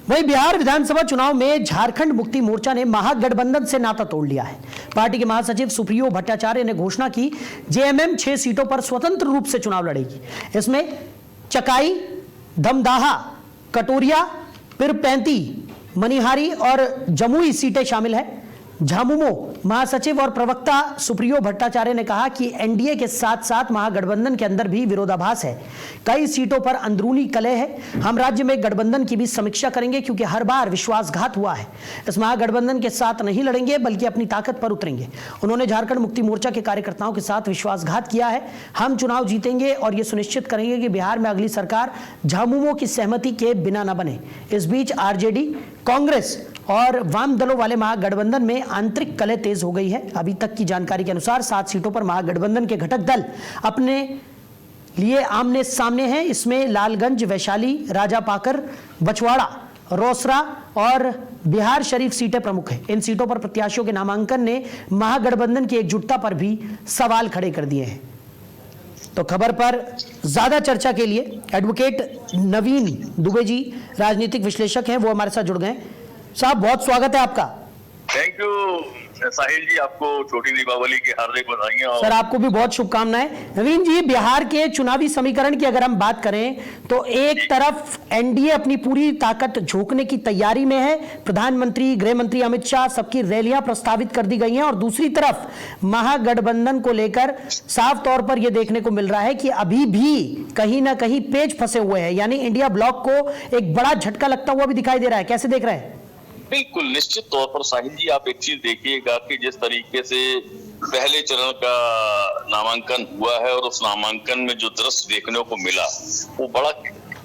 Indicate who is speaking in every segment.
Speaker 1: वहीं बिहार विधानसभा चुनाव में झारखंड मुक्ति मोर्चा ने महागठबंधन से नाता तोड़ लिया है। पार्टी के महासचिव सुप्रियो भट्टाचार्य ने घोषणा की, जेएमएम 6 सीटों पर स्वतंत्र रूप से चुनाव लड़ेगी। इसमें चकाई, धमदाहा, कटोरिया, पिरपैंती, मनिहारी और जमुई सीटें शामिल हैं। झामुमो महासचिव और प्रवक्ता सुप्रियो भट्टाचार्य ने कहा कि एनडीए के साथ साथ महागठबंधन के अंदर भी विरोधाभास है। कई सीटों पर अंदरूनी कलह है। हम राज्य में गठबंधन की भी समीक्षा करेंगे क्योंकि हर बार विश्वासघात हुआ है। इस महागठबंधन के साथ नहीं लड़ेंगे बल्कि अपनी ताकत पर उतरेंगे। उन्होंने झारखंड मुक्ति मोर्चा के कार्यकर्ताओं के साथ विश्वासघात किया है। हम चुनाव जीतेंगे और ये सुनिश्चित करेंगे कि बिहार में अगली सरकार झामुमो की सहमति के बिना न बने। इस बीच आरजेडी, कांग्रेस और वाम दलों वाले महागठबंधन में आंतरिक कलह तेज हो गई है। अभी तक की जानकारी के अनुसार 7 सीटों पर महागठबंधन के घटक दल अपने लिए आमने सामने हैं। इसमें लालगंज, वैशाली, राजापाकर, बछवाड़ा, रोसड़ा और बिहार शरीफ सीटें प्रमुख हैं। इन सीटों पर प्रत्याशियों के नामांकन ने महागठबंधन की एकजुटता पर भी सवाल खड़े कर दिए हैं। तो खबर पर ज्यादा चर्चा के लिए एडवोकेट नवीन दुबे जी, राजनीतिक विश्लेषक हैं, वो हमारे साथ जुड़ गए। साहब, बहुत स्वागत है आपका।
Speaker 2: थैंक यू साहिल जी, आपको छोटी दीपावली की हार्दिक बधाइयां।
Speaker 1: सर, आपको भी बहुत शुभकामनाएं। नवीन जी, बिहार के चुनावी समीकरण की अगर हम बात करें तो एक तरफ एनडीए अपनी पूरी ताकत झोंकने की तैयारी में है। प्रधानमंत्री, गृह मंत्री अमित शाह, सबकी रैलियां प्रस्तावित कर दी गई हैं और दूसरी तरफ महागठबंधन को लेकर साफ तौर पर यह देखने को मिल रहा है कि अभी भी कहीं ना कहीं पेच फंसे हुए हैं, यानी इंडिया ब्लॉक को एक बड़ा झटका लगता हुआ भी दिखाई दे रहा है। कैसे देख रहे हैं?
Speaker 2: बिल्कुल निश्चित तौर पर साहिल जी, आप एक चीज देखिएगा कि जिस तरीके से पहले चरण का नामांकन हुआ है और उस नामांकन में जो दृश्य देखने को मिला वो बड़ा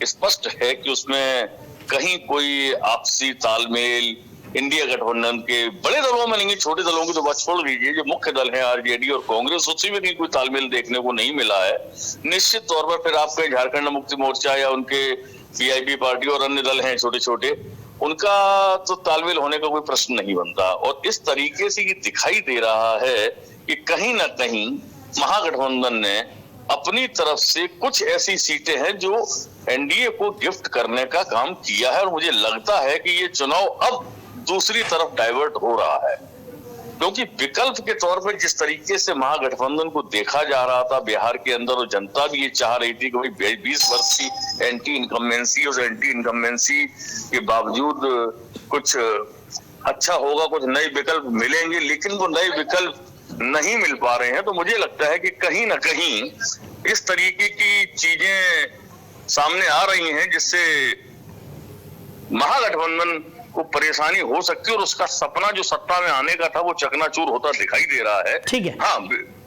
Speaker 2: स्पष्ट है कि उसमें कहीं कोई आपसी तालमेल इंडिया गठबंधन के बड़े दलों में नहीं, छोटे दलों की तो बात छोड़ दीजिए, जो मुख्य दल है आरजेडी और कांग्रेस, उससे भी कहीं कोई तालमेल देखने को नहीं मिला है। निश्चित तौर पर फिर आपके झारखंड मुक्ति मोर्चा या उनके वीआईपी पार्टी और अन्य दल हैं छोटे छोटे, उनका तो तालमेल होने का कोई प्रश्न नहीं बनता। और इस तरीके से ये दिखाई दे रहा है कि कहीं ना कहीं महागठबंधन ने अपनी तरफ से कुछ ऐसी सीटें हैं जो एनडीए को गिफ्ट करने का काम किया है और मुझे लगता है कि ये चुनाव अब दूसरी तरफ डाइवर्ट हो रहा है, क्योंकि विकल्प के तौर पर जिस तरीके से महागठबंधन को देखा जा रहा था बिहार के अंदर, और जनता भी ये चाह रही थी कि भाई 20 वर्ष की एंटी इनकम्बेंसी, उस एंटी इनकम्बेंसी के बावजूद कुछ अच्छा होगा, कुछ नए विकल्प मिलेंगे, लेकिन वो नए विकल्प नहीं मिल पा रहे हैं। तो मुझे लगता है कि कहीं ना कहीं इस तरीके की चीजें सामने आ रही हैं जिससे महागठबंधन को परेशानी हो सकती है और उसका सपना जो सत्ता में आने का था वो चकनाचूर होता दिखाई दे रहा है।
Speaker 1: ठीक है।
Speaker 2: हाँ,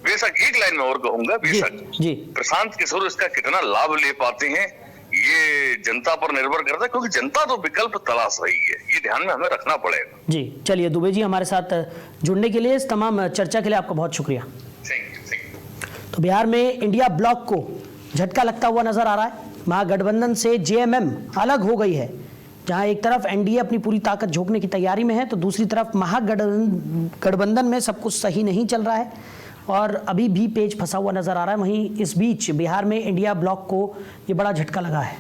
Speaker 2: बेशक एक लाइन में और कहूंगा, बेशक
Speaker 1: जी।
Speaker 2: प्रशांत किशोर इसका कितना लाभ ले पाते हैं ये जनता पर निर्भर करता है, क्योंकि जनता तो विकल्प तलाश रही है, ये ध्यान में हमें रखना पड़ेगा।
Speaker 1: जी, चलिए दुबे जी, हमारे साथ जुड़ने के लिए, इस तमाम चर्चा के लिए आपका बहुत शुक्रिया। तो बिहार में इंडिया ब्लॉक को झटका लगता हुआ नजर आ रहा है। महागठबंधन से जेएमएम अलग हो गई है। जहां एक तरफ एनडीए अपनी पूरी ताकत झोंकने की तैयारी में है तो दूसरी तरफ महागठबंधन में सब कुछ सही नहीं चल रहा है और अभी भी पेच फंसा हुआ नजर आ रहा है। वहीं इस बीच बिहार में इंडिया ब्लॉक को ये बड़ा झटका लगा है।